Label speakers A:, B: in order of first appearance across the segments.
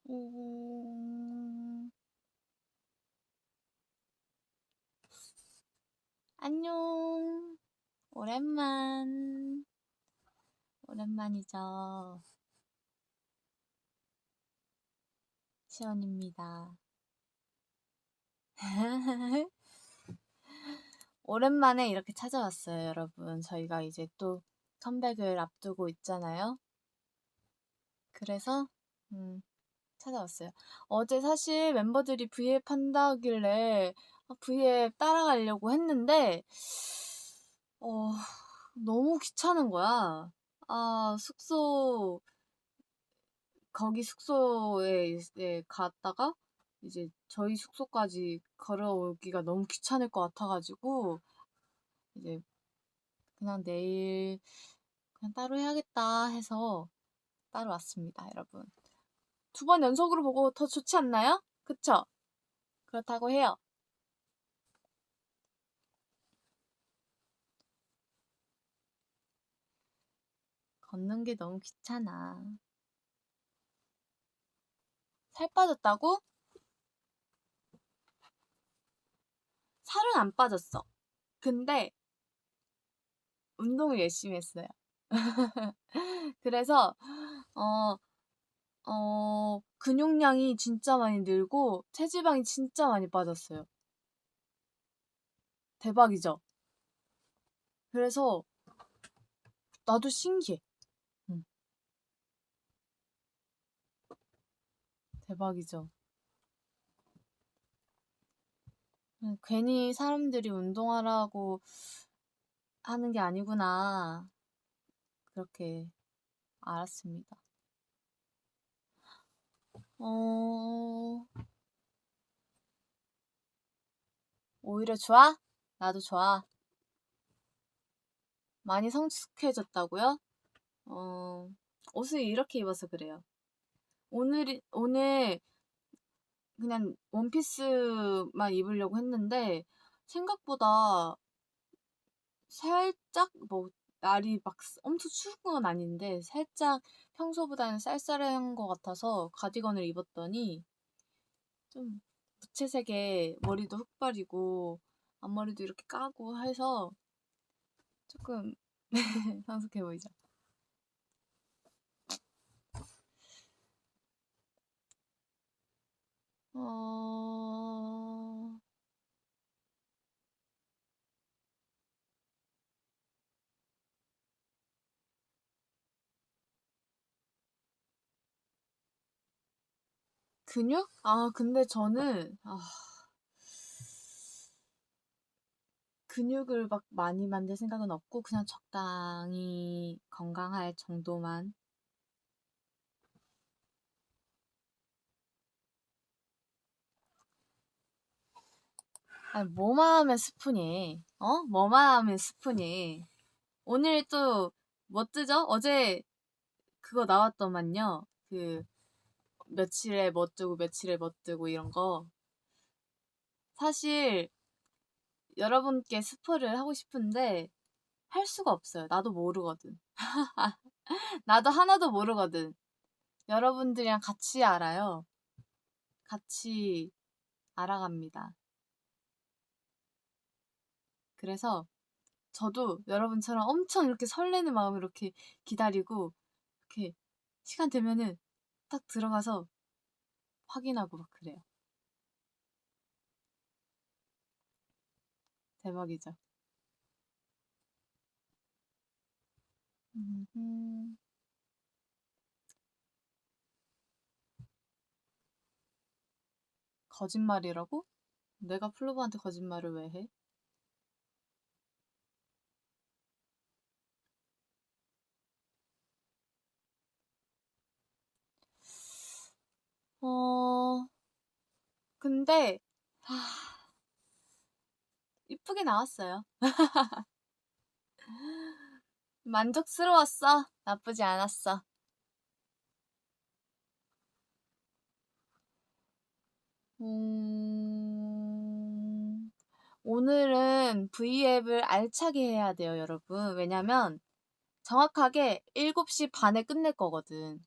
A: 음, 안녕. 오랜만이죠. 시원입니다. 오랜만에 이렇게 찾아왔어요, 여러분. 저희가 이제 또 컴백을 앞두고 있잖아요. 그래서, 찾아왔어요. 어제 사실 멤버들이 V앱 한다길래 V앱 따라가려고 했는데, 어, 너무 귀찮은 거야. 거기 숙소에 이제 갔다가 이제 저희 숙소까지 걸어오기가 너무 귀찮을 것 같아가지고 이제 그냥 내일 그냥 따로 해야겠다 해서 따로 왔습니다, 여러분. 2번 연속으로 보고 더 좋지 않나요? 그쵸? 그렇다고 해요. 걷는 게 너무 귀찮아. 살 빠졌다고? 살은 안 빠졌어. 근데 운동을 열심히 했어요. 그래서 어, 근육량이 진짜 많이 늘고 체지방이 진짜 많이 빠졌어요. 대박이죠? 그래서 나도 신기해. 응, 대박이죠? 괜히 사람들이 운동하라고 하는 게 아니구나. 그렇게 알았습니다. 어, 오히려 좋아? 나도 좋아. 많이 성숙해졌다고요? 어, 옷을 이렇게 입어서 그래요. 오늘 그냥 원피스만 입으려고 했는데 생각보다 살짝 뭐 날이 막 엄청 추운 건 아닌데 살짝 평소보다는 쌀쌀한 것 같아서 가디건을 입었더니 좀 무채색에 머리도 흑발이고 앞머리도 이렇게 까고 해서 조금 성숙해 보이죠. 어... 근육? 근데 저는 근육을 막 많이 만들 생각은 없고 그냥 적당히 건강할 정도만. 아니, 뭐만 하면 스푼이, 뭐만 하면 스푼이. 오늘 또, 뭐 뜨죠? 어제 그거 나왔더만요. 며칠에 뭐 뜨고, 며칠에 뭐 뜨고, 이런 거. 사실, 여러분께 스포를 하고 싶은데, 할 수가 없어요. 나도 모르거든. 나도 하나도 모르거든. 여러분들이랑 같이 알아요. 같이 알아갑니다. 그래서, 저도 여러분처럼 엄청 이렇게 설레는 마음으로 이렇게 기다리고, 이렇게 시간 되면은 딱 들어가서 확인하고 막 그래요. 대박이죠. 음, 거짓말이라고? 내가 플로버한테 거짓말을 왜 해? 어, 근데, 하, 이쁘게 나왔어요. 만족스러웠어. 나쁘지 않았어. 음, 오늘은 V앱을 알차게 해야 돼요, 여러분. 왜냐면 정확하게 7시 반에 끝낼 거거든.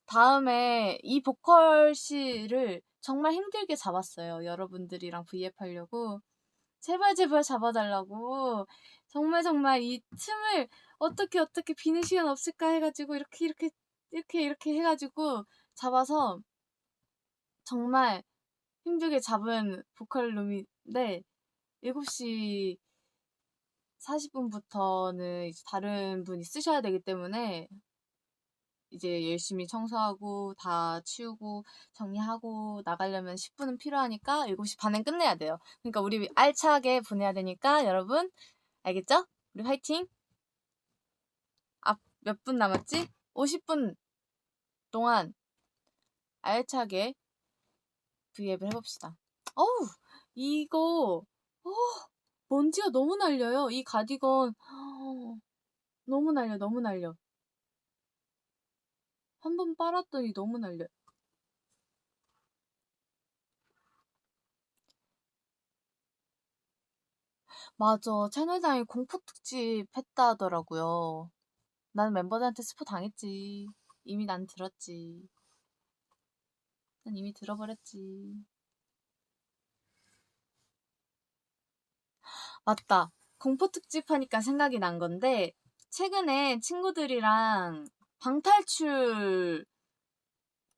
A: 다음에 이 보컬씨를 정말 힘들게 잡았어요. 여러분들이랑 브이앱 하려고. 제발 제발 잡아달라고. 정말 정말 이 틈을 어떻게 비는 시간 없을까 해가지고 이렇게 해가지고 잡아서 정말 힘들게 잡은 보컬룸인데 7시 40분부터는 이제 다른 분이 쓰셔야 되기 때문에 이제 열심히 청소하고 다 치우고 정리하고 나가려면 10분은 필요하니까 7시 반엔 끝내야 돼요. 그러니까 우리 알차게 보내야 되니까 여러분 알겠죠? 우리 화이팅! 몇 분 남았지? 50분 동안 알차게 브이앱을 해봅시다. 어우 이거 어, 먼지가 너무 날려요. 이 가디건 너무 날려 너무 날려. 한 번 빨았더니 너무 날려. 맞아. 채널장이 공포 특집 했다 하더라고요. 난 멤버들한테 스포 당했지. 이미 난 들었지. 난 이미 들어버렸지. 맞다. 공포 특집 하니까 생각이 난 건데, 최근에 친구들이랑 방탈출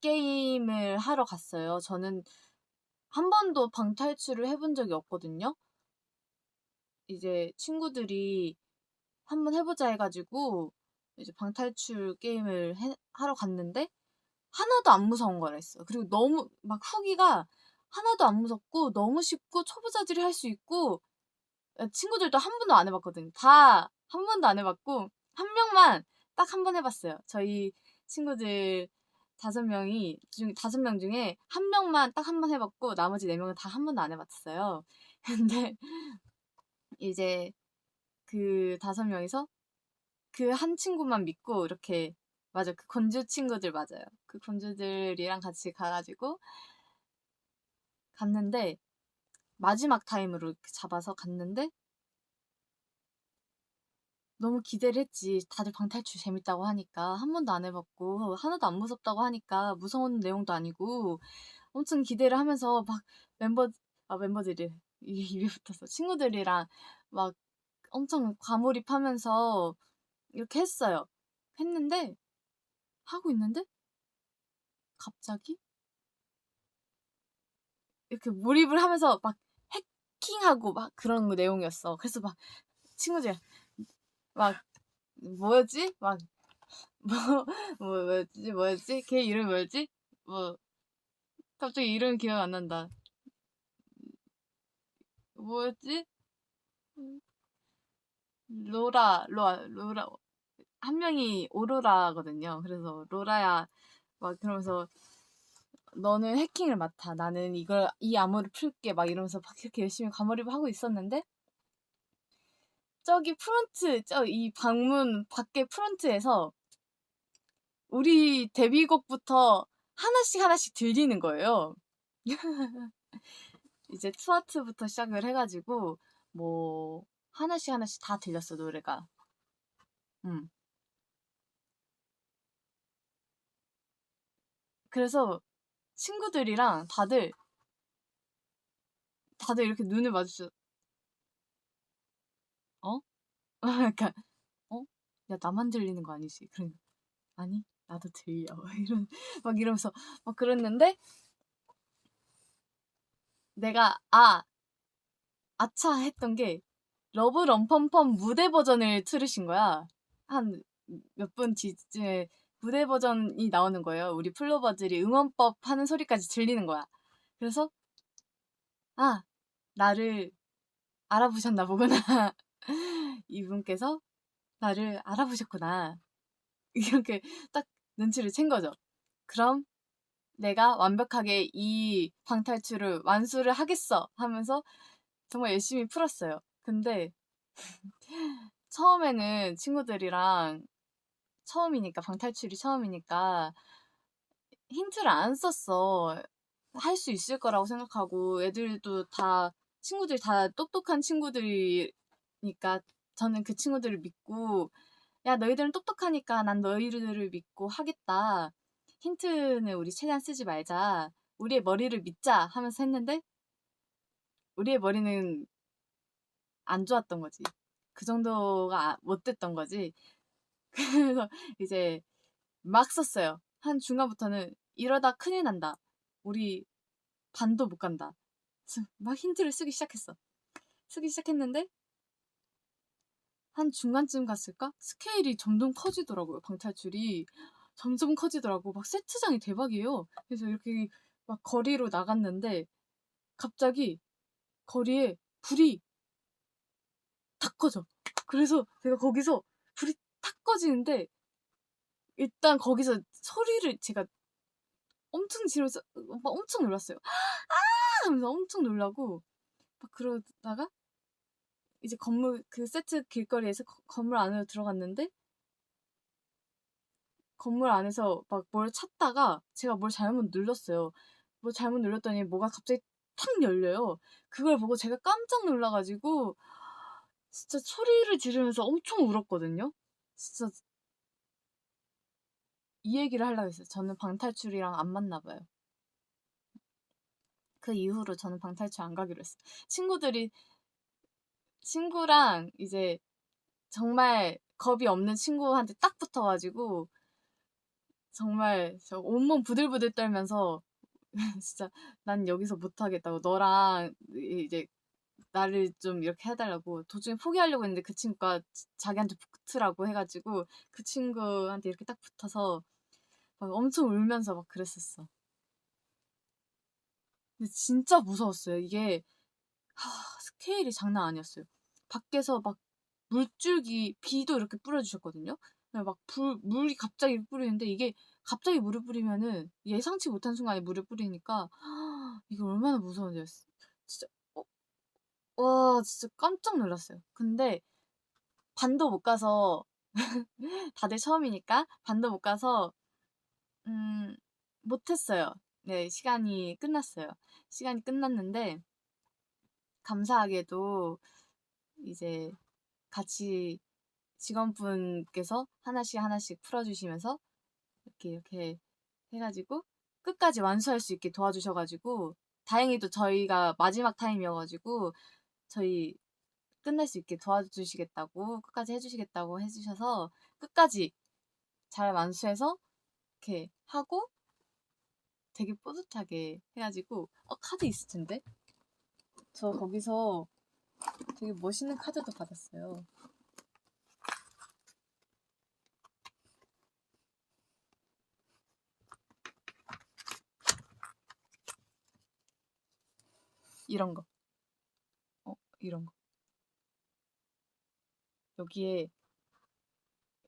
A: 게임을 하러 갔어요. 저는 한 번도 방탈출을 해본 적이 없거든요. 이제 친구들이 한번 해보자 해가지고, 이제 방탈출 게임을 하러 갔는데, 하나도 안 무서운 거라 했어. 그리고 너무 막 후기가 하나도 안 무섭고 너무 쉽고 초보자들이 할 수 있고 친구들도 한 번도 안 해봤거든. 다 한 번도 안 해봤고 한 명만 딱 한 번 해봤어요. 저희 친구들 5명 중에 한 명만 딱 한 번 해봤고 나머지 4명은 다 한 번도 안 해봤어요. 근데 이제 그 5명이서 그 한 친구만 믿고 이렇게 맞아 그 건주 친구들 맞아요. 그 건주들이랑 같이 가가지고 갔는데 마지막 타임으로 이렇게 잡아서 갔는데 너무 기대를 했지. 다들 방탈출 재밌다고 하니까 한 번도 안 해봤고 하나도 안 무섭다고 하니까 무서운 내용도 아니고 엄청 기대를 하면서 막 멤버들이 입에 붙었어. 친구들이랑 막 엄청 과몰입하면서 이렇게 했어요. 했는데 하고 있는데 갑자기 이렇게 몰입을 하면서 막 해킹하고 막 그런 내용이었어. 그래서 막 친구들 막 뭐였지? 막 뭐 뭐였지? 걔 이름 뭐였지? 뭐 갑자기 이름 기억 안 난다. 뭐였지? 로라 한 명이 오로라거든요. 그래서 로라야 막 그러면서 너는 해킹을 맡아. 나는 이 암호를 풀게 막 이러면서 막 이렇게 열심히 과몰입을 하고 있었는데 저기 프론트 이 방문 밖에 프론트에서 우리 데뷔곡부터 하나씩 들리는 거예요. 이제 투아트부터 시작을 해가지고 뭐 하나씩 다 들렸어 노래가. 음. 그래서 친구들이랑 다들 이렇게 눈을 마주쳐. 어? 약간 어? 야 나만 들리는 거 아니지? 그런 아니 나도 들려. 막 이러면서 막 그랬는데 내가 아차 했던 게 러브 럼펌펌 무대 버전을 틀으신 거야. 한 몇 분 뒤쯤에 무대 버전이 나오는 거예요. 우리 플로버들이 응원법 하는 소리까지 들리는 거야. 그래서 나를 알아보셨나 보구나. 이분께서 나를 알아보셨구나. 이렇게 딱 눈치를 챈 거죠. 그럼 내가 완벽하게 이 방탈출을 완수를 하겠어 하면서 정말 열심히 풀었어요. 근데 처음에는 친구들이랑 방탈출이 처음이니까 힌트를 안 썼어. 할 수 있을 거라고 생각하고 친구들이 다 똑똑한 친구들이니까 저는 그 친구들을 믿고 야, 너희들은 똑똑하니까 난 너희들을 믿고 하겠다. 힌트는 우리 최대한 쓰지 말자. 우리의 머리를 믿자 하면서 했는데 우리의 머리는 안 좋았던 거지. 그 정도가 못 됐던 거지. 그래서 이제 막 썼어요. 한 중간부터는 이러다 큰일 난다. 우리 반도 못 간다. 그래서 막 힌트를 쓰기 시작했어. 쓰기 시작했는데 한 중간쯤 갔을까? 스케일이 점점 커지더라고요. 방탈출이 점점 커지더라고. 막 세트장이 대박이에요. 그래서 이렇게 막 거리로 나갔는데 갑자기 거리에 불이 탁 꺼져. 그래서 제가 거기서 불이 탁 꺼지는데 일단 거기서 소리를 제가 엄청 지르면서 막 엄청 놀랐어요. 아! 하면서 엄청 놀라고 막 그러다가 이제 건물 그 세트 길거리에서 건물 안으로 들어갔는데 건물 안에서 막 뭘 찾다가 제가 뭘 잘못 눌렀어요. 뭐 잘못 눌렀더니 뭐가 갑자기 탁 열려요. 그걸 보고 제가 깜짝 놀라가지고 진짜 소리를 지르면서 엄청 울었거든요. 진짜 이 얘기를 하려고 했어요. 저는 방탈출이랑 안 맞나 봐요. 그 이후로 저는 방탈출 안 가기로 했어요. 친구랑 이제 정말 겁이 없는 친구한테 딱 붙어가지고 정말 저 온몸 부들부들 떨면서 진짜 난 여기서 못하겠다고 너랑 이제 나를 좀 이렇게 해달라고 도중에 포기하려고 했는데 그 친구가 자기한테 붙으라고 해가지고 그 친구한테 이렇게 딱 붙어서 막 엄청 울면서 막 그랬었어. 근데 진짜 무서웠어요. 이게 스케일이 장난 아니었어요. 밖에서 막 물줄기 비도 이렇게 뿌려주셨거든요. 막 물이 갑자기 뿌리는데 이게 갑자기 물을 뿌리면은 예상치 못한 순간에 물을 뿌리니까 이게 얼마나 무서운지 진짜 와 진짜 깜짝 놀랐어요. 근데 반도 못 가서 다들 처음이니까 반도 못 가서 음 못했어요. 네 시간이 끝났어요. 시간이 끝났는데 감사하게도 이제 같이 직원분께서 하나씩 하나씩 풀어주시면서 이렇게 해가지고 끝까지 완수할 수 있게 도와주셔가지고 다행히도 저희가 마지막 타임이어가지고 저희 끝낼 수 있게 도와주시겠다고 끝까지 해주시겠다고 해주셔서 끝까지 잘 완수해서 이렇게 하고 되게 뿌듯하게 해가지고 카드 있을 텐데 저 거기서 되게 멋있는 카드도 받았어요. 이런 거. 이런 거. 여기에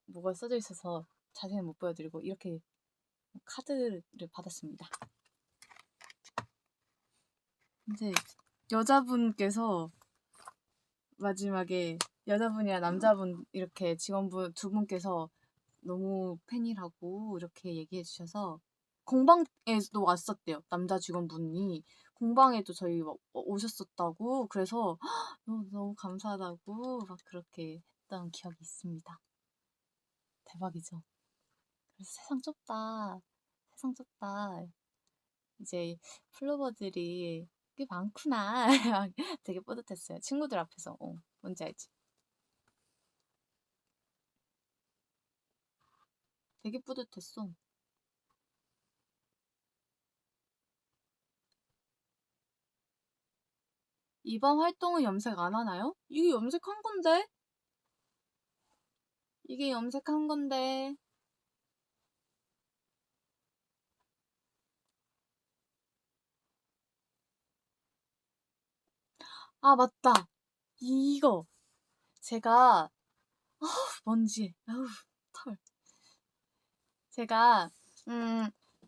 A: 뭐가 써져 있어서 자세히는 못 보여드리고 이렇게 카드를 받았습니다. 이제 여자분께서 마지막에 여자분이랑 남자분 이렇게 직원분 두 분께서 너무 팬이라고 이렇게 얘기해 주셔서 공방에도 왔었대요. 남자 직원분이 공방에도 저희 오셨었다고 그래서 너무 감사하다고 막 그렇게 했던 기억이 있습니다. 대박이죠. 그래서 세상 좁다. 세상 좁다. 이제 플로버들이 꽤 많구나. 되게 뿌듯했어요. 친구들 앞에서. 뭔지 알지? 되게 뿌듯했어. 이번 활동은 염색 안 하나요? 이게 염색한 건데? 이게 염색한 건데. 아, 맞다. 이거. 제가, 먼지. 아우, 털. 제가,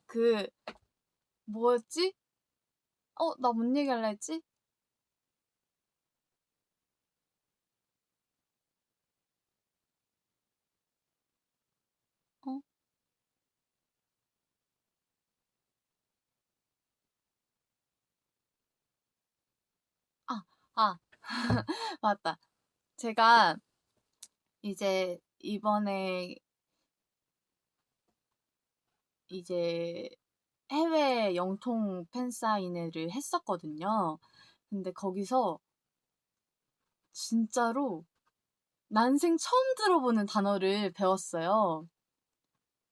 A: 그, 뭐였지? 나 뭔 얘기 할라 했지? 어? 아, 아, 맞다. 제가 이제 이번에 이제 해외 영통 팬사인회를 했었거든요. 근데 거기서 진짜로 난생 처음 들어보는 단어를 배웠어요.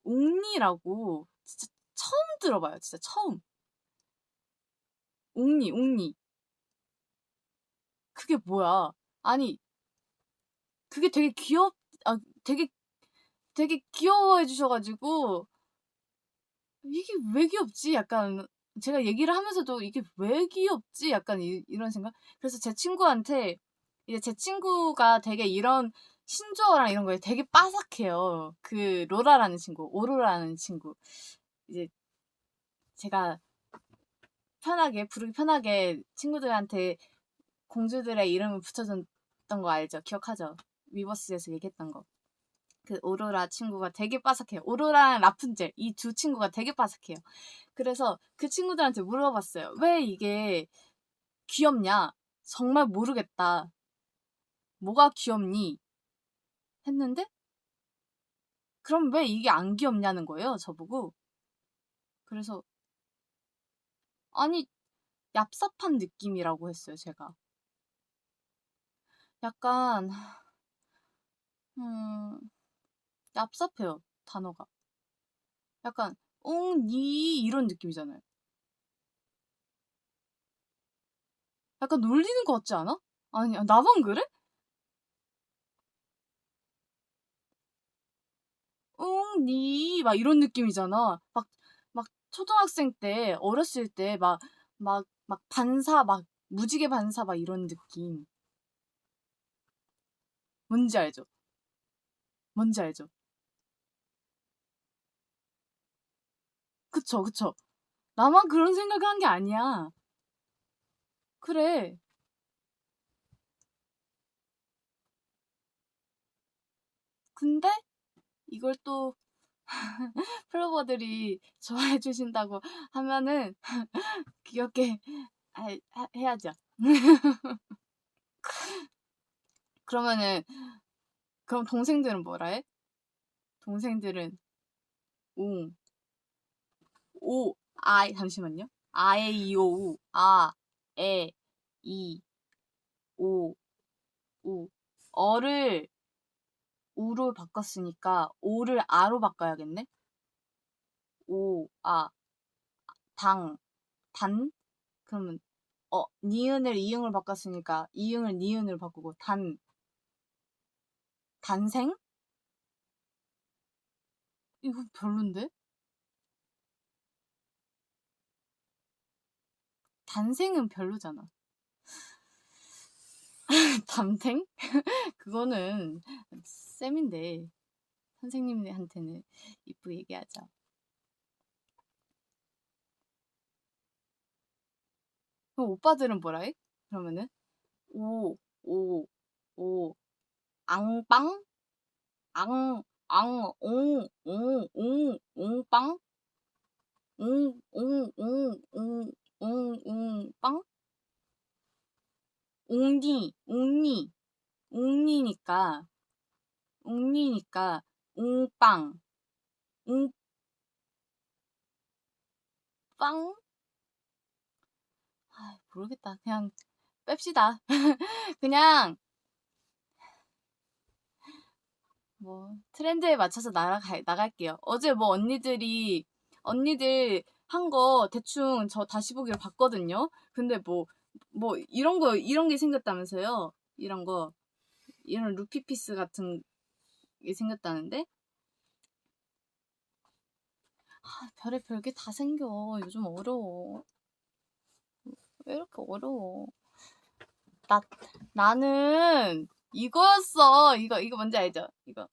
A: 옹니라고. 진짜 처음 들어봐요. 진짜 처음. 옹니, 옹니. 그게 뭐야? 아니, 그게 되게 아, 되게 귀여워해 주셔가지고, 이게 왜 귀엽지? 약간, 제가 얘기를 하면서도 이게 왜 귀엽지? 약간 이런 생각? 그래서 제 친구한테, 이제 제 친구가 되게 이런 신조어랑 이런 거에 되게 빠삭해요. 그, 로라라는 친구, 오로라라는 친구. 이제 제가 부르기 편하게 친구들한테 공주들의 이름을 붙여줬던 거 알죠? 기억하죠? 위버스에서 얘기했던 거. 그 오로라 친구가 되게 빠삭해요. 오로라랑 라푼젤 이 두 친구가 되게 빠삭해요. 그래서 그 친구들한테 물어봤어요. 왜 이게 귀엽냐? 정말 모르겠다. 뭐가 귀엽니? 했는데 그럼 왜 이게 안 귀엽냐는 거예요. 저보고. 그래서 아니 얍삽한 느낌이라고 했어요. 제가. 약간 음 얍삽해요. 단어가. 약간 니 이런 느낌이잖아요. 약간 놀리는 것 같지 않아? 아니 나만 그래? 니 막 이런 느낌이잖아. 막 초등학생 때 어렸을 때 막 반사 막 무지개 반사 막 이런 느낌. 뭔지 알죠? 뭔지 알죠? 그쵸 그쵸. 나만 그런 생각을 한 게 아니야. 그래. 근데 이걸 또 플로버들이 좋아해 주신다고 하면은 귀엽게 해야죠. 그러면은 그럼 동생들은 뭐라 해? 동생들은 옹, 오, 잠시만요. 아에 이오 우, 에, 이, 오, 우. 어를 우로 바꿨으니까 오를 아로 바꿔야겠네. 오, 당, 단. 그러면 니은을 이응을 바꿨으니까 이응을 니은을 바꾸고 단생? 이거 별론데? 단생은 별로잖아. 담생? 그거는 쌤인데 선생님한테는 이쁘게 얘기하자. 그럼 오빠들은 뭐라 해? 그러면은 오, 오, 오, 앙빵? 옹빵? 빵? 옹니, 옹니니까, 옹니니까, 옹빵, 옹빵? 모르겠다. 그냥 뺍시다. 그냥, 뭐, 트렌드에 맞춰서 나갈게요. 어제 뭐 언니들 한 거 대충 저 다시 보기로 봤거든요. 근데 이런 게 생겼다면서요? 이런 루피피스 같은 게 생겼다는데? 별의별 게 다 생겨. 요즘 어려워. 왜 이렇게 어려워? 나, 나는 이거였어. 이거 뭔지 알죠? 이거,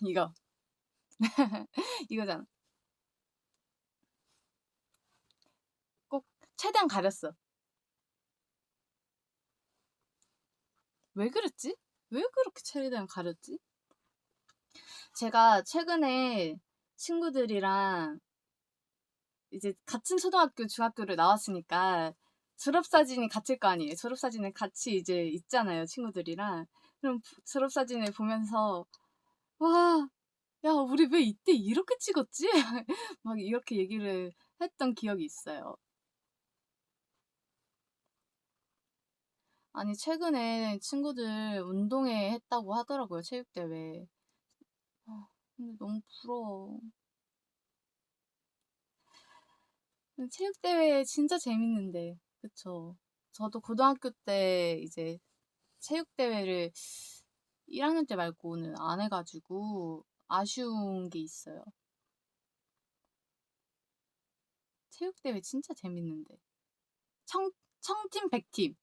A: 이거. 이거잖아. 꼭 최대한 가렸어. 왜 그랬지? 왜 그렇게 최대한 가렸지? 제가 최근에 친구들이랑 이제 같은 초등학교, 중학교를 나왔으니까 졸업사진이 같을 거 아니에요. 졸업사진을 같이 이제 있잖아요, 친구들이랑. 그럼 졸업사진을 보면서 와, 야, 우리 왜 이때 이렇게 찍었지? 막 이렇게 얘기를 했던 기억이 있어요. 아니, 최근에 친구들 운동회 했다고 하더라고요, 체육대회. 아, 근데 너무 부러워. 체육대회 진짜 재밌는데, 그쵸? 저도 고등학교 때 이제 체육대회를 1학년 때 말고는 안 해가지고 아쉬운 게 있어요. 체육대회 진짜 재밌는데. 청팀, 백팀.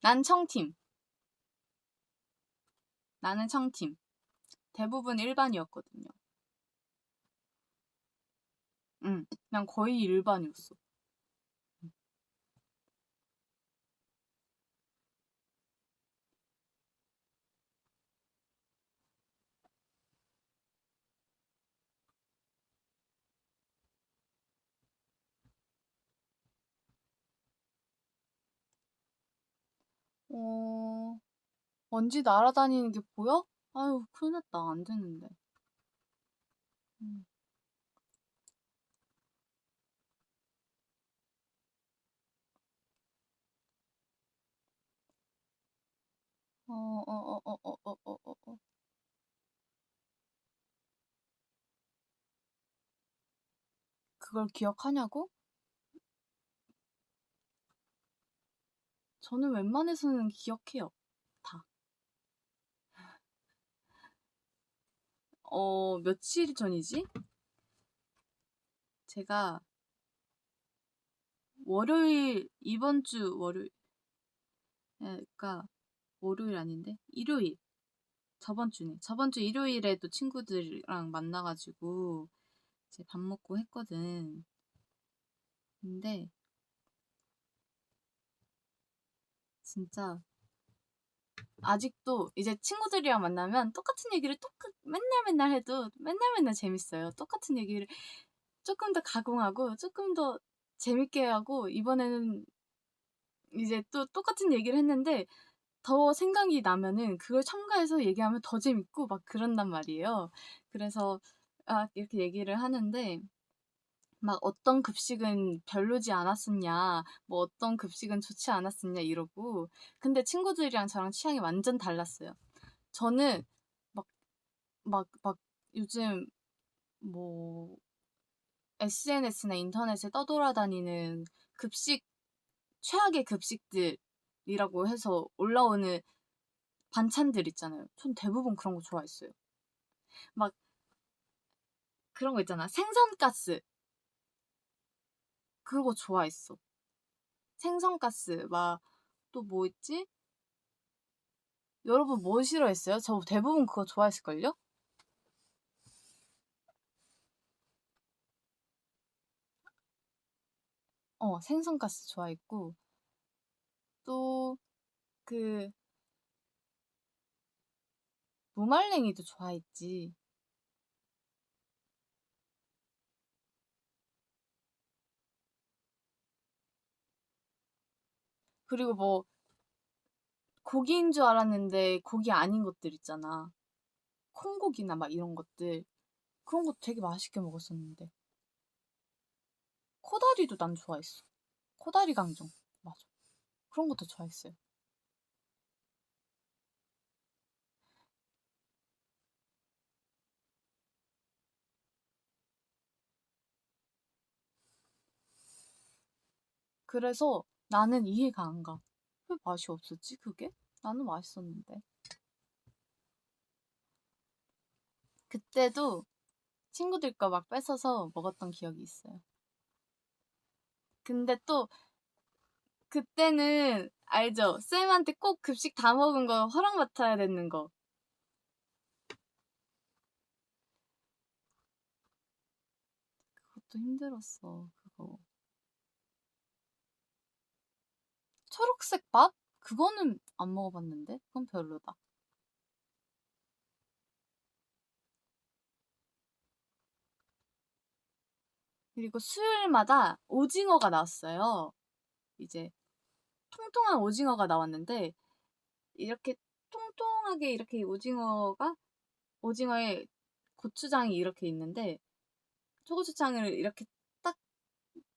A: 난 청팀. 나는 청팀. 대부분 일반이었거든요. 응, 그냥 거의 일반이었어. 어, 먼지 날아다니는 게 보여? 아유, 큰일 났다. 안 되는데. 음. 어, 어, 어, 어, 어, 어, 어, 어, 어. 그걸 기억하냐고? 저는 웬만해서는 기억해요. 다. 며칠 전이지? 제가 월요일, 이번 주 월요일, 그러니까 월요일 아닌데? 일요일. 저번 주네. 저번 주 일요일에도 친구들이랑 만나가지고 이제 밥 먹고 했거든. 근데 진짜 아직도 이제 친구들이랑 만나면 똑같은 얘기를 맨날 맨날 해도 맨날 맨날 재밌어요. 똑같은 얘기를 조금 더 가공하고 조금 더 재밌게 하고 이번에는 이제 또 똑같은 얘기를 했는데 더 생각이 나면은 그걸 첨가해서 얘기하면 더 재밌고 막 그런단 말이에요. 그래서 이렇게 얘기를 하는데 막 어떤 급식은 별로지 않았었냐, 뭐 어떤 급식은 좋지 않았었냐 이러고 근데 친구들이랑 저랑 취향이 완전 달랐어요. 저는 막, 막 요즘 뭐 SNS나 인터넷에 떠돌아다니는 급식, 최악의 급식들이라고 해서 올라오는 반찬들 있잖아요. 전 대부분 그런 거 좋아했어요. 막 그런 거 있잖아. 생선가스. 그거 좋아했어. 생선가스. 막 또 뭐 있지? 여러분 뭐 싫어했어요? 저 대부분 그거 좋아했을걸요? 생선가스 좋아했고 또 그 무말랭이도 좋아했지. 그리고 뭐 고기인 줄 알았는데 고기 아닌 것들 있잖아. 콩고기나 막 이런 것들. 그런 거 되게 맛있게 먹었었는데. 코다리도 난 좋아했어. 코다리 강정. 맞아. 그런 것도 좋아했어요. 그래서 나는 이해가 안 가. 왜 맛이 없었지, 그게? 나는 맛있었는데. 그때도 친구들 거 막 뺏어서 먹었던 기억이 있어요. 근데 또 그때는 알죠? 쌤한테 꼭 급식 다 먹은 거 허락 맡아야 되는 거. 그것도 힘들었어, 그거. 초록색 밥? 그거는 안 먹어봤는데? 그건 별로다. 그리고 수요일마다 오징어가 나왔어요. 이제 통통한 오징어가 나왔는데 이렇게 통통하게 이렇게 오징어에 고추장이 이렇게 있는데 초고추장을 이렇게 딱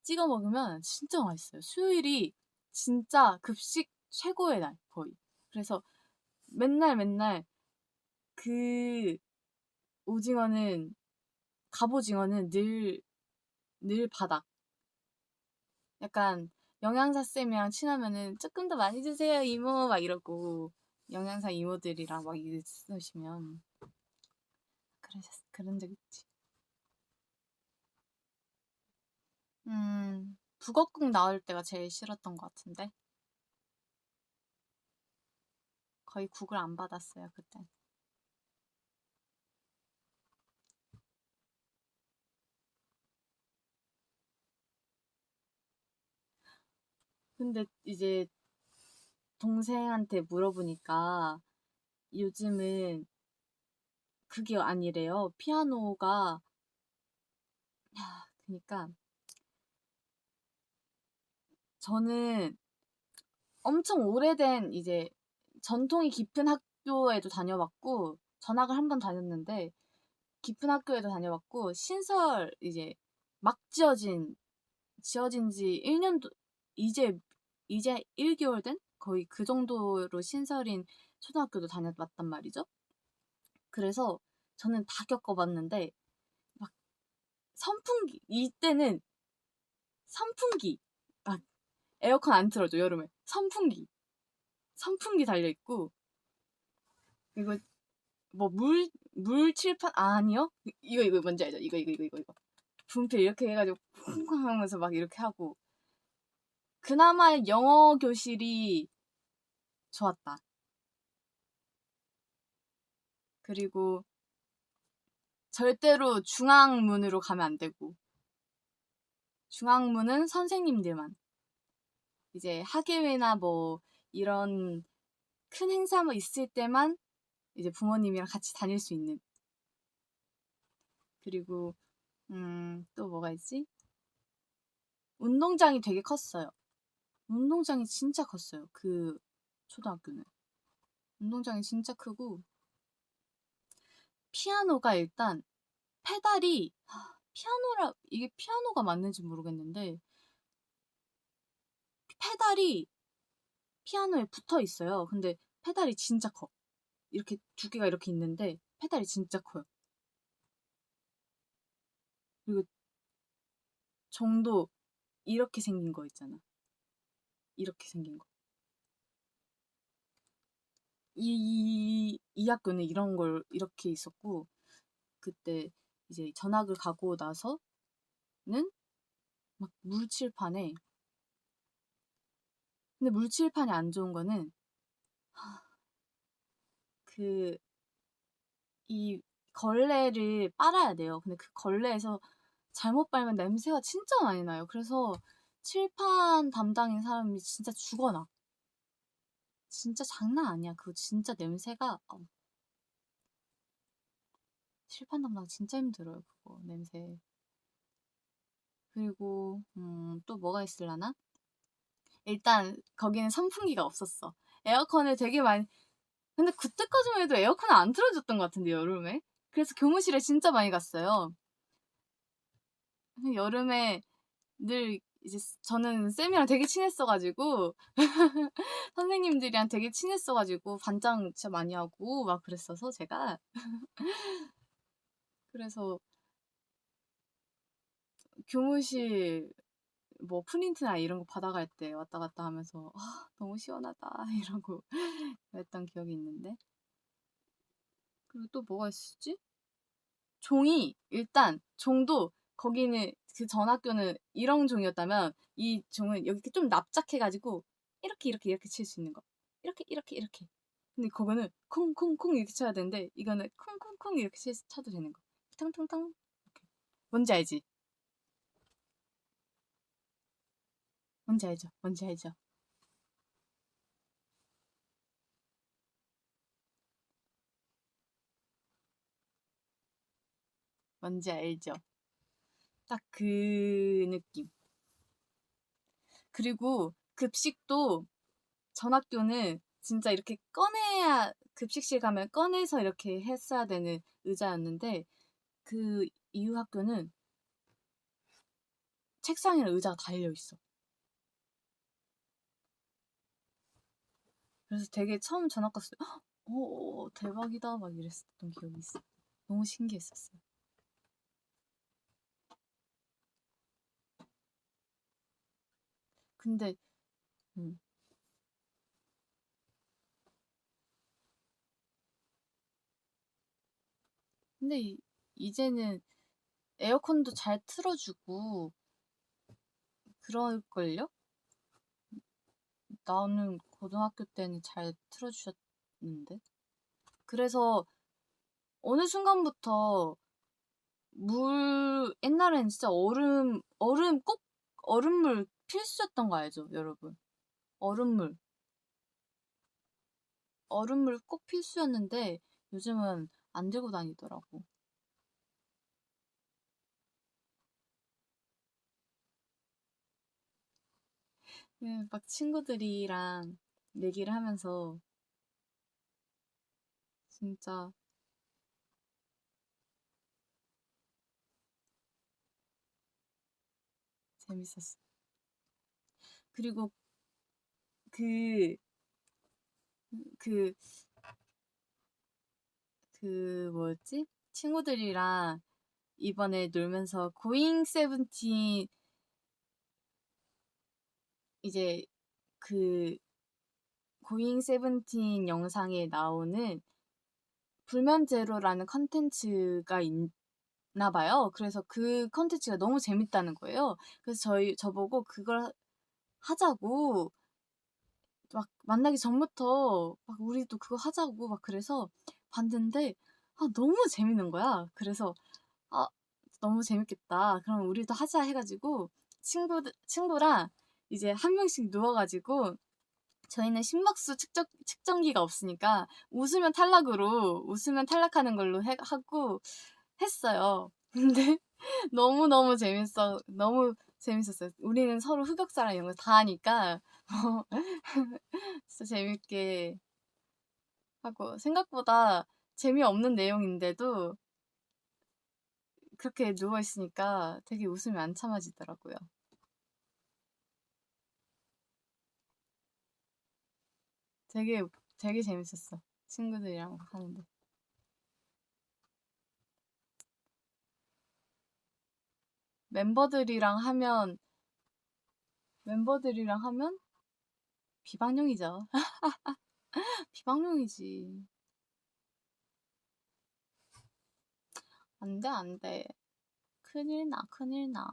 A: 찍어 먹으면 진짜 맛있어요. 수요일이 진짜 급식 최고의 날 거의. 그래서 맨날 그 오징어는 갑오징어는 늘 바닥. 약간 영양사 쌤이랑 친하면은 조금 더 많이 주세요 이모 막 이러고 영양사 이모들이랑 막 있으시면 그런 적 있지. 북엇국 나올 때가 제일 싫었던 것 같은데 거의 국을 안 받았어요 그때. 근데 이제 동생한테 물어보니까 요즘은 그게 아니래요. 피아노가 그러니까 저는 엄청 오래된 이제 전통이 깊은 학교에도 다녀봤고 전학을 한 번 다녔는데 깊은 학교에도 다녀봤고 신설 이제 막 지어진 지 1년도 이제 1개월 된 거의 그 정도로 신설인 초등학교도 다녀봤단 말이죠. 그래서 저는 다 겪어봤는데 막 이때는 선풍기 막 에어컨 안 틀어줘 여름에 선풍기 달려 있고 그리고 뭐 물 칠판 아니요 이거 뭔지 알죠? 이거 분필 이렇게 해가지고 쿵쿵 하면서 막 이렇게 하고 그나마 영어 교실이 좋았다. 그리고 절대로 중앙문으로 가면 안 되고 중앙문은 선생님들만 이제 학예회나 뭐 이런 큰 행사 뭐 있을 때만 이제 부모님이랑 같이 다닐 수 있는. 그리고 또 뭐가 있지? 운동장이 되게 컸어요. 운동장이 진짜 컸어요. 그 초등학교는. 운동장이 진짜 크고 피아노가 일단 페달이 이게 피아노가 맞는지 모르겠는데 페달이 피아노에 붙어 있어요. 근데 페달이 진짜 커. 이렇게 두 개가 이렇게 있는데 페달이 진짜 커요. 그리고 정도 이렇게 생긴 거 있잖아. 이렇게 생긴 거. 이 학교는 이런 걸 이렇게 있었고 그때 이제 전학을 가고 나서는 막 물칠판에 근데 물칠판이 안 좋은 거는 그 이 걸레를 빨아야 돼요. 근데 그 걸레에서 잘못 빨면 냄새가 진짜 많이 나요. 그래서 칠판 담당인 사람이 진짜 죽어나. 진짜 장난 아니야. 그거 진짜 냄새가 칠판 담당 진짜 힘들어요. 그거 냄새. 그리고 또 뭐가 있을라나? 일단 거기는 선풍기가 없었어. 에어컨을 되게 많이 근데 그때까지만 해도 에어컨을 안 틀어줬던 것 같은데 여름에. 그래서 교무실에 진짜 많이 갔어요. 여름에 늘 이제 저는 쌤이랑 되게 친했어가지고 선생님들이랑 되게 친했어가지고 반장 진짜 많이 하고 막 그랬어서 제가 그래서 교무실 뭐 프린트나 이런 거 받아갈 때 왔다 갔다 하면서 너무 시원하다 이러고 그랬던 기억이 있는데 그리고 또 뭐가 있었지? 일단 종도 거기는 그 전 학교는 이런 종이었다면 이 종은 여기 좀 납작해가지고 이렇게 칠 수 있는 거 이렇게 근데 그거는 콩콩콩 이렇게 쳐야 되는데 이거는 콩콩콩 이렇게 쳐도 되는 거 탕탕탕 이렇게 뭔지 알지? 뭔지 알죠? 뭔지 알죠? 뭔지 알죠? 딱 그 느낌. 그리고 급식도 전 학교는 진짜 이렇게 꺼내야 급식실 가면 꺼내서 이렇게 했어야 되는 의자였는데 그 이후 학교는 책상이랑 의자가 달려 있어. 그래서 되게 처음 전학 갔을 때 대박이다 막 이랬었던 기억이 있어. 너무 신기했었어요. 근데 음. 근데 이제는 에어컨도 잘 틀어주고 그럴걸요? 나는 고등학교 때는 잘 틀어주셨는데. 그래서 어느 순간부터 옛날엔 진짜 얼음물 필수였던 거 알죠, 여러분? 얼음물. 얼음물 꼭 필수였는데 요즘은 안 들고 다니더라고. 막 친구들이랑 얘기를 하면서 진짜 재밌었어. 그리고 그, 그, 뭐였지? 친구들이랑 이번에 놀면서 고잉 세븐틴 이제 그 고잉 세븐틴 영상에 나오는 불면 제로라는 컨텐츠가 있나 봐요. 그래서 그 컨텐츠가 너무 재밌다는 거예요. 그래서 저보고 그걸 하자고 막 만나기 전부터 막 우리도 그거 하자고 막 그래서 봤는데 너무 재밌는 거야. 그래서 아 너무 재밌겠다. 그럼 우리도 하자 해가지고 친구랑 이제 한 명씩 누워가지고 저희는 심박수 측정기가 없으니까 웃으면 탈락하는 걸로 하고 했어요. 근데 너무 재밌었어요. 우리는 서로 흑역사랑 이런 거 다 하니까 진짜 재밌게 하고 생각보다 재미없는 내용인데도 그렇게 누워 있으니까 되게 웃음이 안 참아지더라고요. 되게 되게 재밌었어. 친구들이랑 하는데. 멤버들이랑 하면 멤버들이랑 하면 비방용이죠. 비방용이지. 안 돼, 안 돼. 큰일 나, 큰일 나.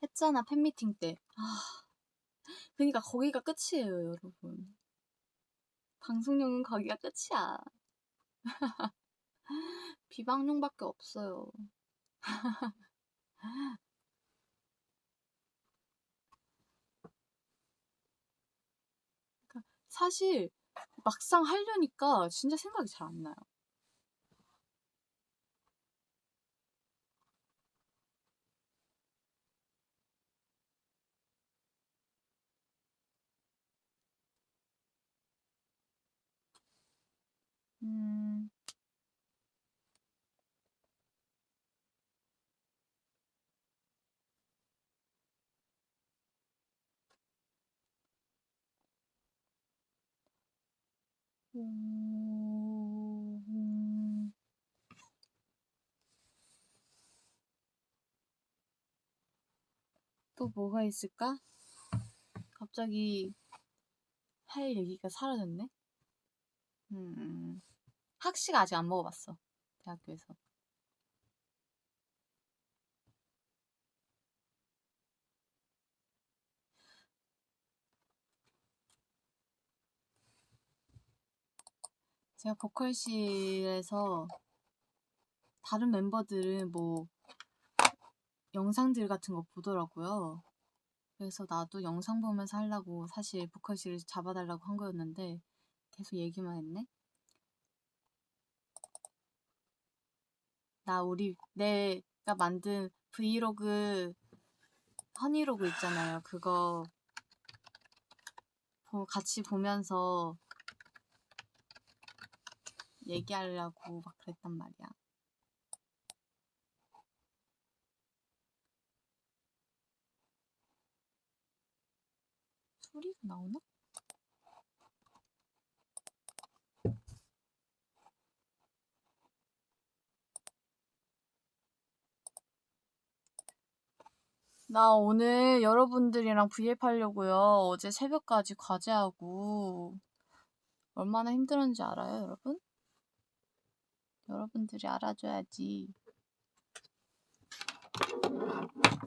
A: 했잖아, 팬미팅 때. 그니까 거기가 끝이에요, 여러분. 방송용은 거기가 끝이야. 비방용밖에 없어요. 그러니까 사실 막상 하려니까 진짜 생각이 잘 안 나요. 음, 음, 또 뭐가 있을까? 갑자기 할 얘기가 사라졌네? 음, 학식 아직 안 먹어봤어. 대학교에서. 제가 보컬실에서 다른 멤버들은 뭐 영상들 같은 거 보더라고요. 그래서 나도 영상 보면서 하려고 사실 보컬실을 잡아달라고 한 거였는데 계속 얘기만 했네. 내가 만든 브이로그 허니로그 있잖아요. 그거 같이 보면서 얘기하려고 막 그랬단 말이야. 소리가 나오나? 나 오늘 여러분들이랑 브이앱 하려고요. 어제 새벽까지 과제하고 얼마나 힘들었는지 알아요, 여러분? 여러분들이 알아줘야지.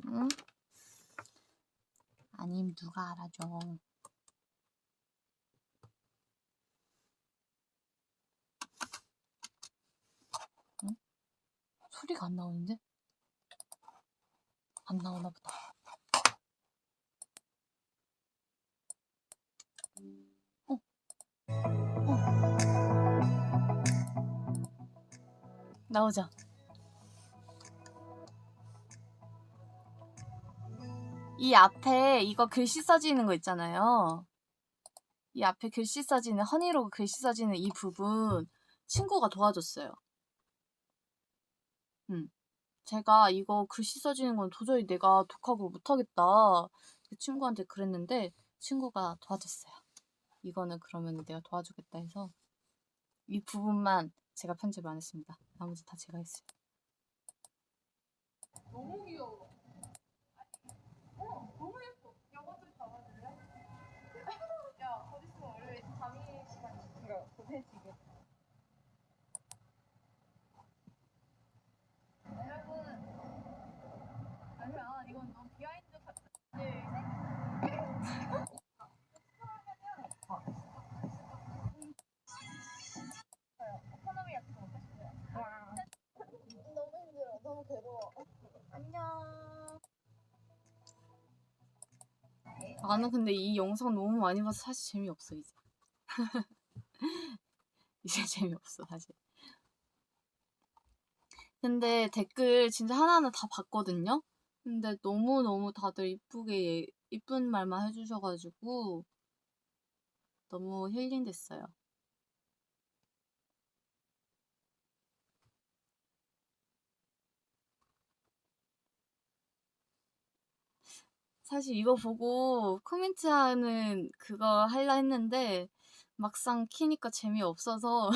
A: 응? 아님 누가 알아줘. 응? 소리가 안 나오는데? 안 나오나 보다. 어? 나오자. 이 앞에 이거 글씨 써지는 거 있잖아요. 이 앞에 글씨 써지는 허니로그 글씨 써지는 이 부분 친구가 도와줬어요. 제가 이거 글씨 써지는 건 도저히 내가 독학으로 못하겠다. 그 친구한테 그랬는데 친구가 도와줬어요. 이거는 그러면 내가 도와주겠다 해서 이 부분만 제가 편집을 안 했습니다. 나머지 다 제가 했어요. 너무 귀여워. 너무 예뻐. 이것도 잡아줄래? 야, 곧 있으면 원래 잠이 시간이야. 고생 지금. 여러분, 아니야, 이건 너무 비하인드 같은. 코노미 같은 거 먹겠어요. 너무 힘들어. 너무 괴로워. 안녕. 나는 근데 이 영상 너무 많이 봐서 사실 재미없어 이제. 이제 재미없어 사실. 근데 댓글 진짜 하나하나 다 봤거든요. 근데 너무너무 다들 이쁘게 이쁜 말만 해주셔가지고 너무 힐링됐어요. 사실 이거 보고 코멘트하는 그거 하려 했는데 막상 키니까 재미없어서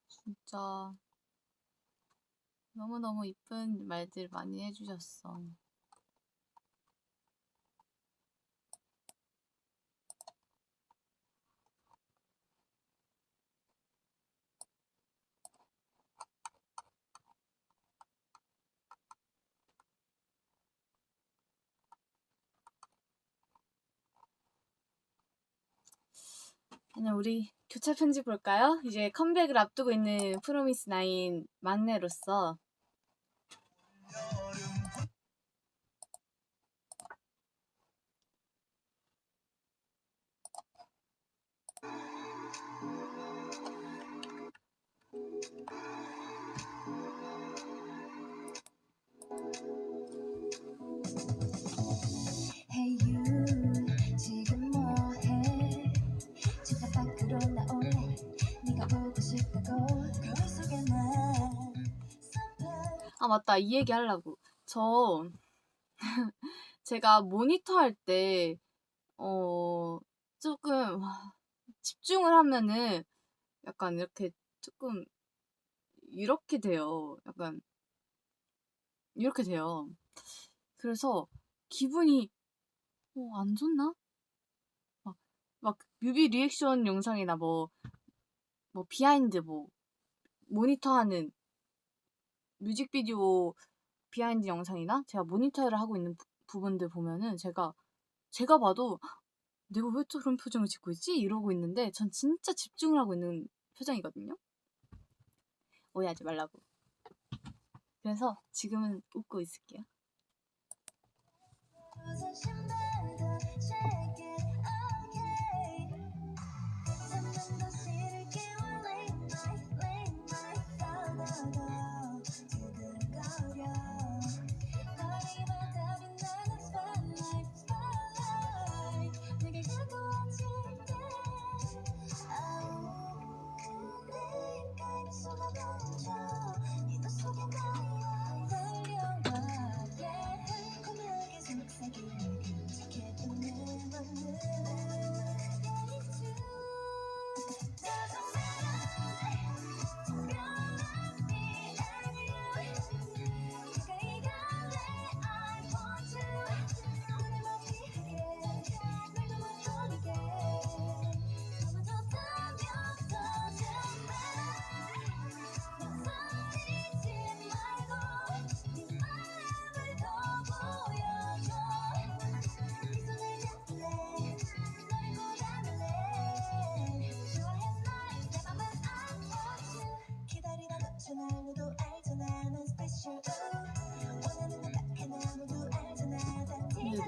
A: 진짜 너무너무 이쁜 말들 많이 해주셨어. 그냥 우리 교차 편지 볼까요? 이제 컴백을 앞두고 있는 프로미스 나인 막내로서 Hey you, 지금 뭐해? 집 밖으로 나올래? 네가 보고 싶다고 거울 속에 난 아 맞다 이 얘기 하려고 저 제가 모니터 할 때 조금 집중을 하면은 약간 이렇게 조금 이렇게 돼요. 약간 이렇게 돼요. 그래서 기분이 안 좋나? 막 뮤비 리액션 영상이나 뭐 비하인드 모니터 하는 뮤직비디오 비하인드 영상이나 제가 모니터를 하고 있는 부분들 보면은 제가 봐도 내가 왜 저런 표정을 짓고 있지? 이러고 있는데 전 진짜 집중을 하고 있는 표정이거든요. 오해하지 말라고. 그래서 지금은 웃고 있을게요.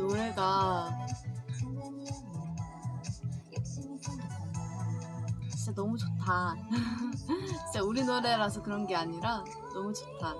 A: 노래가 진짜 너무 좋다. 진짜 우리 노래라서 그런 게 아니라 너무 좋다.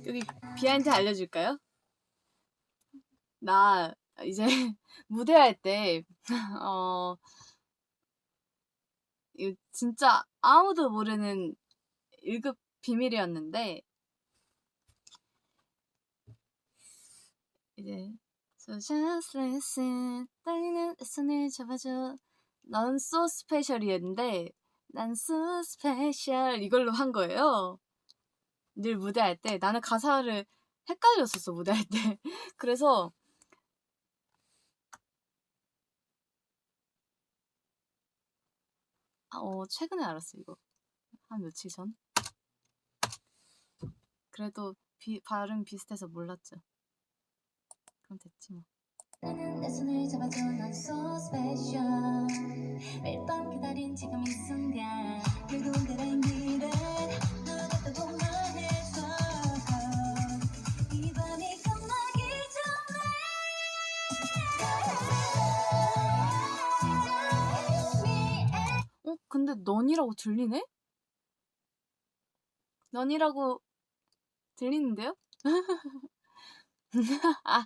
A: 여기 비하인드 알려줄까요? 나 이제 무대할 때 이거 진짜 아무도 모르는 1급 비밀이었는데 이제 So just listen 떨리는 손을 잡아줘 넌 so special이었는데 난 so special 이걸로 한 거예요. 늘 무대할 때 나는 가사를 헷갈렸었어 무대할 때. 그래서 최근에 알았어 이거. 한 며칠 전. 그래도 발음 비슷해서 몰랐죠. 그럼 됐지 뭐. 나는 내 손을 잡아줘 난 so special 매일 밤 기다린 지금 이 순간 늘 군대라는 길에 널 봤다고 말해줘 이 밤이 끝나기 전에 근데 넌이라고 들리네? 넌이라고 들리는데요? 아,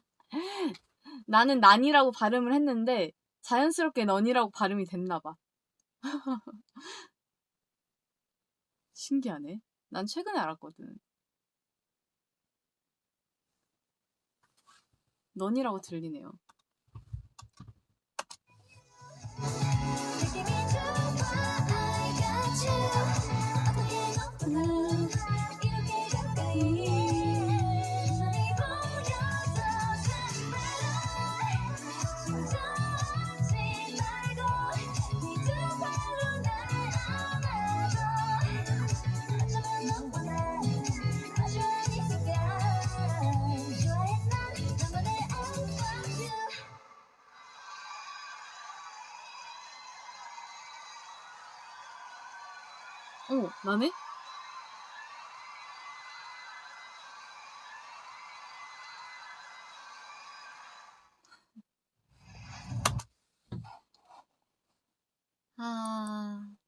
A: 나는 난이라고 발음을 했는데 자연스럽게 넌이라고 발음이 됐나봐. 신기하네. 난 최근에 알았거든. 넌이라고 들리네요. 나네?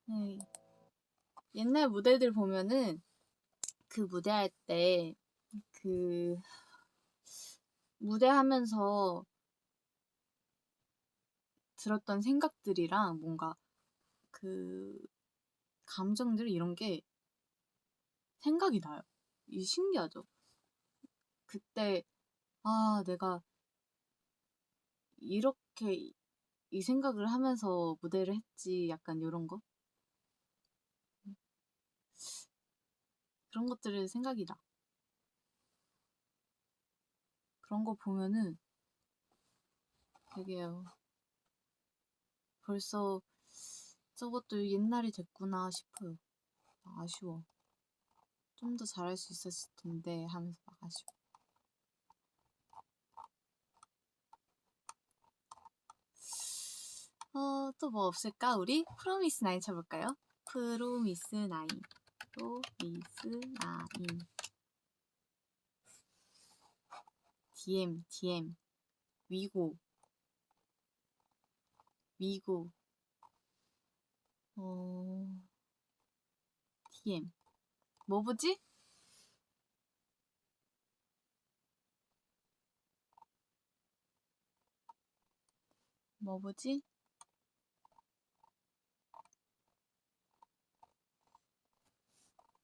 A: 네. 옛날 무대들 보면은 그 무대할 때 그 무대하면서 들었던 생각들이랑 뭔가 그 감정들 이런 게 생각이 나요. 이 신기하죠? 그때 내가 이렇게 이 생각을 하면서 무대를 했지 약간 이런 거? 그런 것들을 생각이 나. 그런 거 보면은 되게 벌써 저것도 옛날이 됐구나 싶어요. 아쉬워. 좀 더 잘할 수 있었을 텐데 하면서 막 아쉬워. 또 뭐 없을까 우리? 프로미스 나인 쳐볼까요? 프로미스 나인 DM 위고 DM 뭐 보지?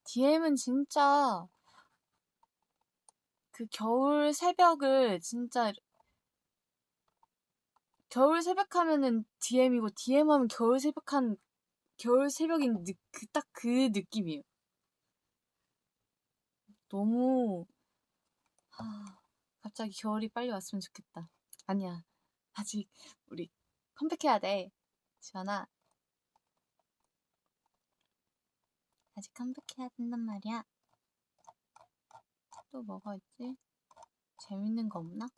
A: DM은 진짜 그 겨울 새벽을 진짜 겨울 새벽 하면은 DM이고 DM 하면 겨울 새벽인 딱 그 느낌이에요. 너무 갑자기 겨울이 빨리 왔으면 좋겠다. 아니야. 아직 우리 컴백해야 돼. 지연아. 아직 컴백해야 된단 말이야. 또 뭐가 있지? 재밌는 거 없나?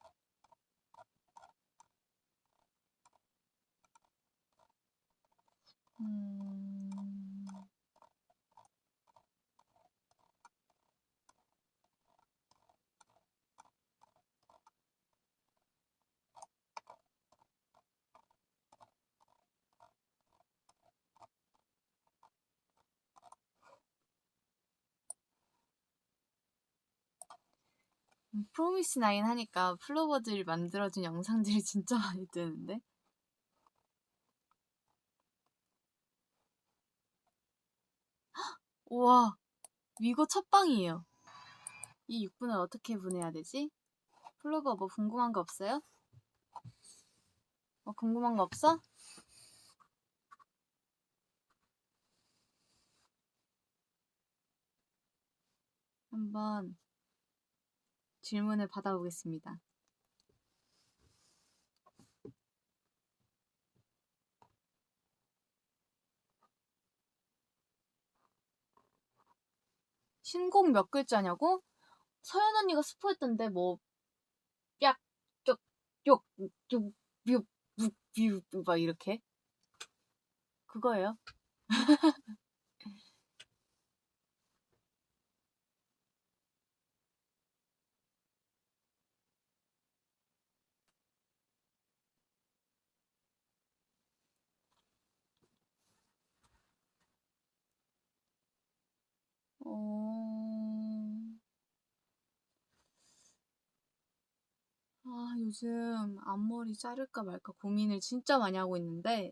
A: 프로미스 나인 하니까 플로버들이 만들어준 영상들이 진짜 많이 뜨는데? 우와, 위고 첫방이에요. 이 6분을 어떻게 보내야 되지? 플로버 뭐 궁금한 거 없어요? 궁금한 거 없어? 한번 질문을 받아보겠습니다. 신곡 몇 글자냐고? 서연 언니가 스포했던데 뭐 약, 쪽, 욕, 육, 뮤, 묵, 뮤, 막 이렇게 그거예요. 요즘 앞머리 자를까 말까 고민을 진짜 많이 하고 있는데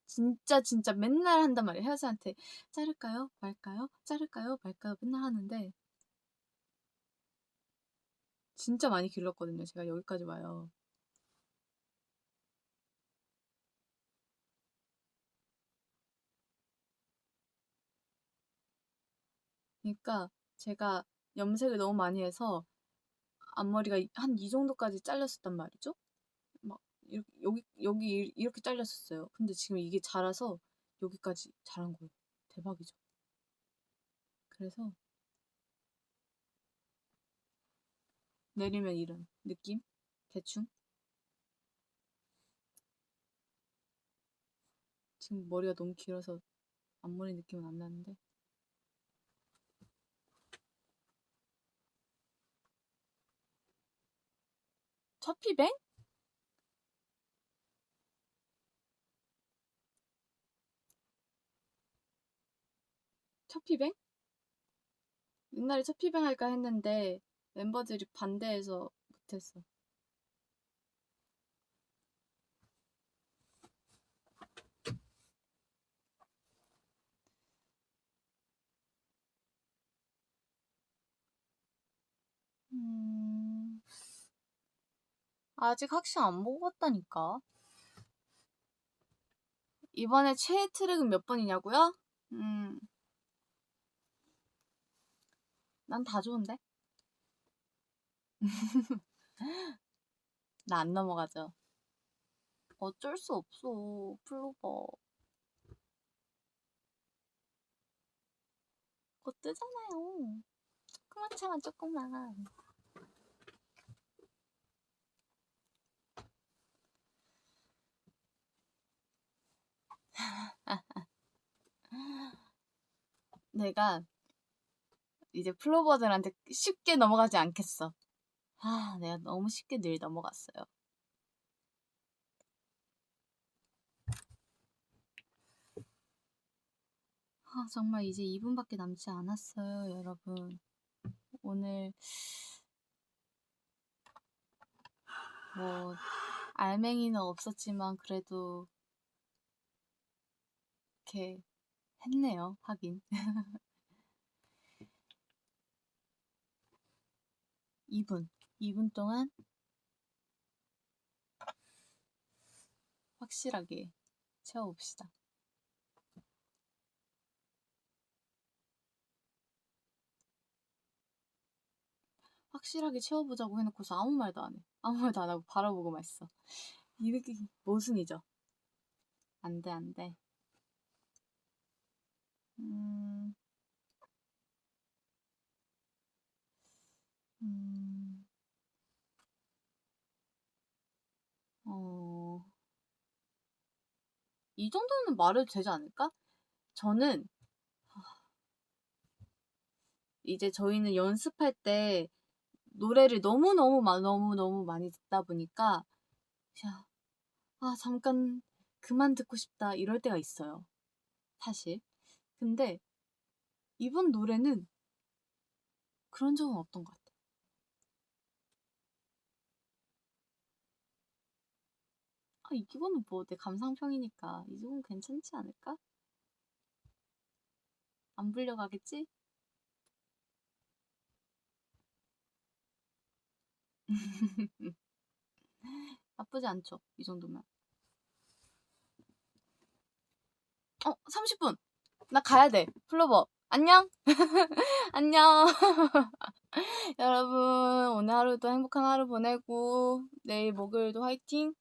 A: 진짜 맨날 한단 말이에요. 헤어스한테 자를까요? 말까요? 자를까요? 말까요? 맨날 하는데 진짜 많이 길렀거든요. 제가 여기까지 와요. 그러니까 제가 염색을 너무 많이 해서 앞머리가 한 이 정도까지 잘렸었단 말이죠. 막 여기 이렇게 잘렸었어요. 근데 지금 이게 자라서 여기까지 자란 거예요. 대박이죠. 그래서 내리면 이런 느낌? 대충? 지금 머리가 너무 길어서 앞머리 느낌은 안 나는데 처피뱅? 처피뱅? 옛날에 처피뱅 할까 했는데 멤버들이 반대해서 못했어. 아직 학시 안 먹었다니까. 이번에 최애 트랙은 몇 번이냐고요? 난 다 좋은데? 나 안 넘어가죠. 어쩔 수 없어, 플로버. 그거 뜨잖아요. 조금만 참아, 조금만. 내가 이제 플로버들한테 쉽게 넘어가지 않겠어. 내가 너무 쉽게 늘 넘어갔어요. 정말 이제 2분밖에 남지 않았어요, 여러분. 오늘 뭐 알맹이는 없었지만 그래도 이렇게 했네요, 하긴. 2분 동안 확실하게 채워봅시다. 확실하게 채워보자고 해놓고서 아무 말도 안 해. 아무 말도 안 하고 바라보고만 있어. 이 느낌 모순이죠. 안 돼, 안 돼. 음, 음, 어, 이 정도는 말해도 되지 않을까? 저는 이제 저희는 연습할 때 노래를 너무너무 많이 듣다 보니까 야, 잠깐 그만 듣고 싶다 이럴 때가 있어요. 사실. 근데 이번 노래는 그런 적은 없던 것 같아요. 이거는 뭐 내 감상평이니까 이 정도는 괜찮지 않을까? 안 불려가겠지? 나쁘지 않죠? 이 정도면. 30분! 나 가야 돼. 플로버. 안녕! 안녕! 여러분, 오늘 하루도 행복한 하루 보내고, 내일 목요일도 화이팅!